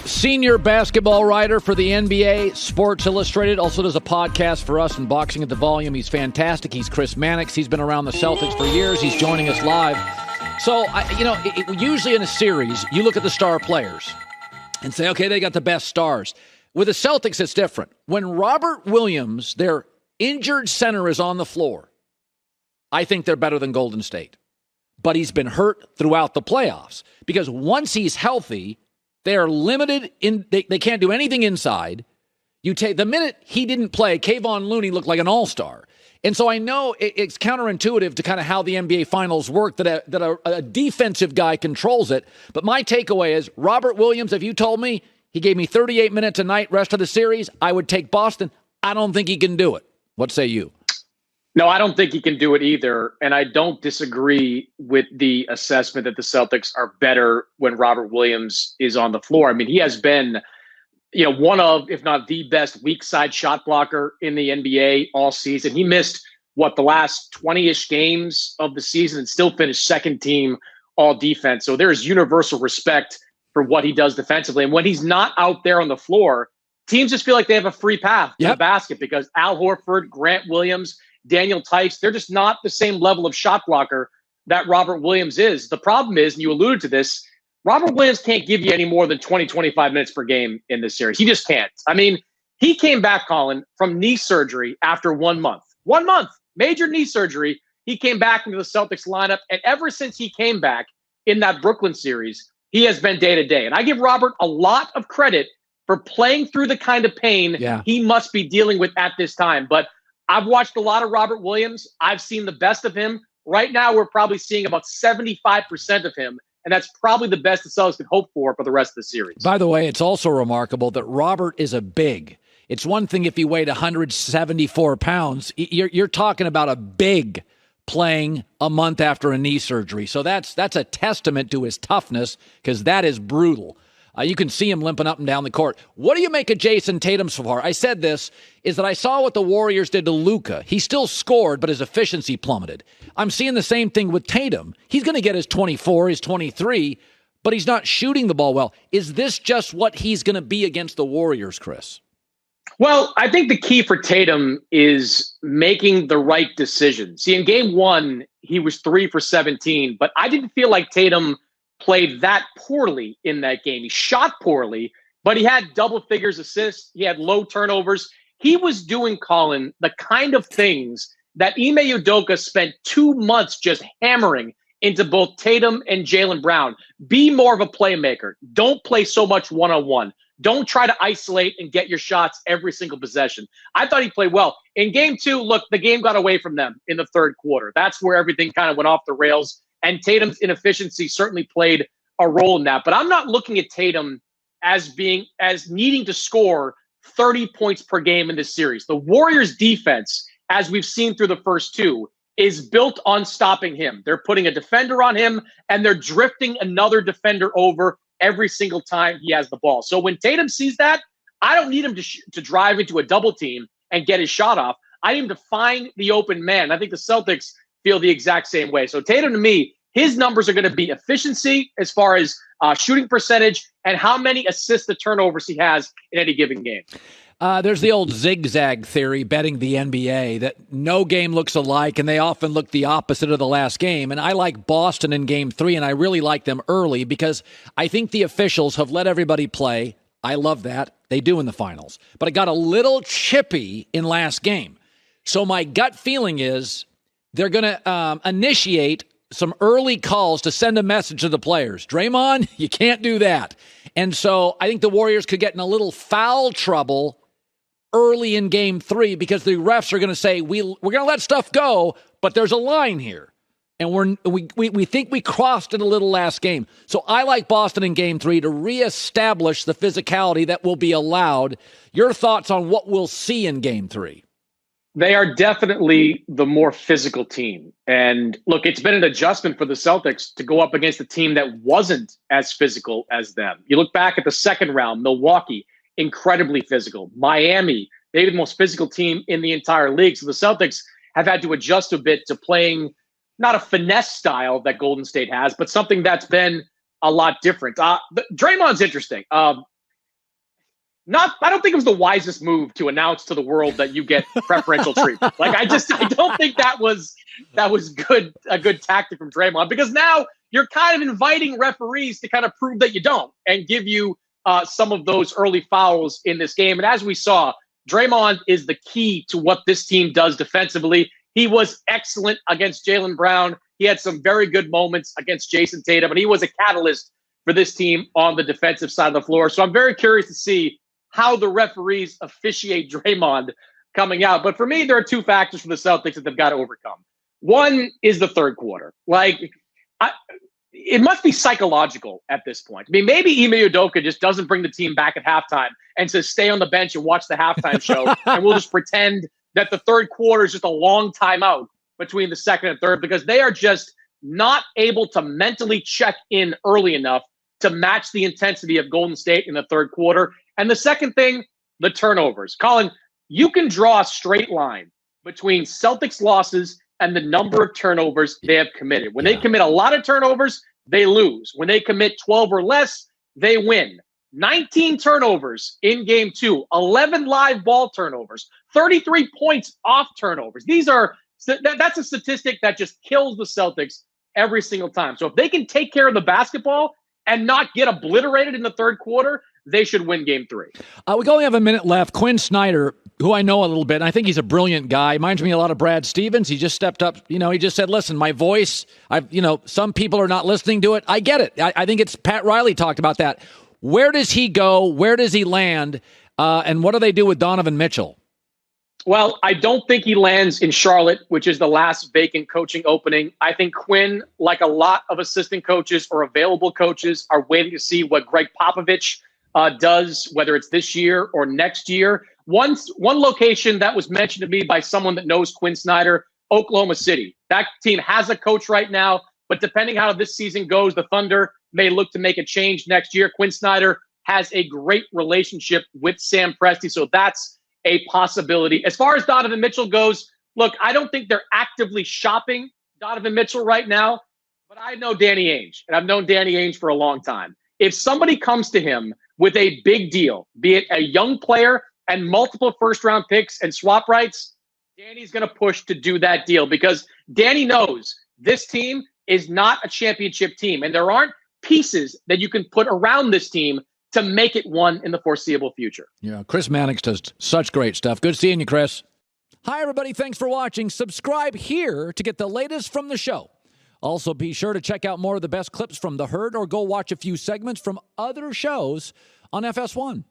Senior basketball writer for the NBA, Sports Illustrated, also does a podcast for us in Boxing at the Volume. He's fantastic. He's Chris Mannix. He's been around the Celtics for years. He's joining us live. So, usually in a series, you look at the star players and say, okay, they got the best stars. With the Celtics, it's different. When Robert Williams, their injured center, is on the floor, I think they're better than Golden State. But he's been hurt throughout the playoffs because once he's healthy, they are limited in. They can't do anything inside. You take the minute he didn't play, Kayvon Looney looked like an all-star. And so I know it's counterintuitive to kind of how the NBA Finals work, that a defensive guy controls it. But my takeaway is Robert Williams, if you told me he gave me 38 minutes a night rest of the series, I would take Boston. I don't think he can do it. What say you? No, I don't think he can do it either. And I don't disagree with the assessment that the Celtics are better when Robert Williams is on the floor. I mean, he has been, one of, if not the best weak side shot blocker in the NBA all season. He missed, the last 20-ish games of the season and still finished second team all defense. So there is universal respect for what he does defensively. And when he's not out there on the floor, teams just feel like they have a free path to the basket because Al Horford, Grant Williams, Daniel Tice, they're just not the same level of shot blocker that Robert Williams is. The problem is, and you alluded to this, Robert Williams can't give you any more than 20, 25 minutes per game in this series. He just can't. I mean, he came back, Colin, from knee surgery after 1 month. 1 month, major knee surgery. He came back into the Celtics lineup, and ever since he came back in that Brooklyn series, he has been day-to-day. And I give Robert a lot of credit for playing through the kind of pain he must be dealing with at this time. But I've watched a lot of Robert Williams. I've seen the best of him. Right now, we're probably seeing about 75% of him, and that's probably the best the Celtics could hope for the rest of the series. By the way, it's also remarkable that Robert is a big. It's one thing if he weighed 174 pounds. You're talking about a big playing a month after a knee surgery. So that's a testament to his toughness because that is brutal. You can see him limping up and down the court. What do you make of Jayson Tatum so far? I said this, is that I saw what the Warriors did to Luka. He still scored, but his efficiency plummeted. I'm seeing the same thing with Tatum. He's going to get his 24, his 23, but he's not shooting the ball well. Is this just what he's going to be against the Warriors, Chris? Well, I think the key for Tatum is making the right decision. See, in game one, he was 3 for 17, but I didn't feel like Tatum played that poorly in that game. He shot poorly, but he had double figures assists. He had low turnovers. He was doing, Colin, the kind of things that Ime Udoka spent 2 months just hammering into both Tatum and Jaylen Brown. Be more of a playmaker. Don't play so much one-on-one. Don't try to isolate and get your shots every single possession. I thought he played well. In game two, look, the game got away from them in the third quarter. That's where everything kind of went off the rails. And Tatum's inefficiency certainly played a role in that. But I'm not looking at Tatum as needing to score 30 points per game in this series. The Warriors' defense, as we've seen through the first two, is built on stopping him. They're putting a defender on him, and they're drifting another defender over every single time he has the ball. So when Tatum sees that, I don't need him to drive into a double team and get his shot off. I need him to find the open man. I think the Celtics feel the exact same way. So Tatum, to me, his numbers are going to be efficiency as far as shooting percentage and how many assists to turnovers he has in any given game. There's the old zigzag theory betting the NBA that no game looks alike and they often look the opposite of the last game. And I like Boston in game 3, and I really like them early because I think the officials have let everybody play. I love that. They do in the finals. But it got a little chippy in last game. So my gut feeling is they're going to initiate some early calls to send a message to the players. Draymond, you can't do that. And so I think the Warriors could get in a little foul trouble early in game 3 because the refs are going to say, we're going to let stuff go, but there's a line here. And we think we crossed it a little last game. So I like Boston in game 3 to reestablish the physicality that will be allowed. Your thoughts on what we'll see in game 3? They are definitely the more physical team. And look, it's been an adjustment for the Celtics to go up against a team that wasn't as physical as them. You look back at the second round, Milwaukee, incredibly physical. Miami, maybe the most physical team in the entire league. So the Celtics have had to adjust a bit to playing not a finesse style that Golden State has, but something that's been a lot different. Draymond's interesting. I don't think it was the wisest move to announce to the world that you get preferential treatment. Like, I don't think that was a good tactic from Draymond, because now you're kind of inviting referees to kind of prove that you don't and give you some of those early fouls in this game. And as we saw, Draymond is the key to what this team does defensively. He was excellent against Jaylen Brown. He had some very good moments against Jayson Tatum, and he was a catalyst for this team on the defensive side of the floor. So I'm very curious to see how the referees officiate Draymond coming out. But for me, there are two factors for the Celtics that they've got to overcome. One is the third quarter. It must be psychological at this point. I mean, maybe Ime Udoka just doesn't bring the team back at halftime and says, stay on the bench and watch the halftime show, and we'll just pretend that the third quarter is just a long timeout between the second and third, because they are just not able to mentally check in early enough to match the intensity of Golden State in the third quarter. And the second thing, the turnovers. Colin, you can draw a straight line between Celtics losses and the number of turnovers they have committed. When they commit a lot of turnovers, they lose. When they commit 12 or less, they win. 19 turnovers in game 2, 11 live ball turnovers, 33 points off turnovers. That's a statistic that just kills the Celtics every single time. So if they can take care of the basketball and not get obliterated in the third quarter, they should win game 3. We only have a minute left. Quin Snyder, who I know a little bit, and I think he's a brilliant guy. Reminds me a lot of Brad Stevens. He just stepped up. He just said, listen, my voice, some people are not listening to it. I get it. I think it's Pat Riley talked about that. Where does he go? Where does he land? And what do they do with Donovan Mitchell? Well, I don't think he lands in Charlotte, which is the last vacant coaching opening. I think Quinn, like a lot of assistant coaches or available coaches, are waiting to see what Greg Popovich does, whether it's this year or next year. One location that was mentioned to me by someone that knows Quin Snyder, Oklahoma City. That team has a coach right now, but depending how this season goes, the Thunder may look to make a change next year. Quin Snyder has a great relationship with Sam Presti, so that's a possibility. As far as Donovan Mitchell goes, look, I don't think they're actively shopping Donovan Mitchell right now, but I know Danny Ainge, and I've known Danny Ainge for a long time. If somebody comes to him with a big deal, be it a young player and multiple first-round picks and swap rights, Danny's going to push to do that deal, because Danny knows this team is not a championship team, and there aren't pieces that you can put around this team to make it one in the foreseeable future. Yeah, Chris Mannix does such great stuff. Good seeing you, Chris. Hi, everybody. Thanks for watching. Subscribe here to get the latest from the show. Also, be sure to check out more of the best clips from The Herd, or go watch a few segments from other shows on FS1.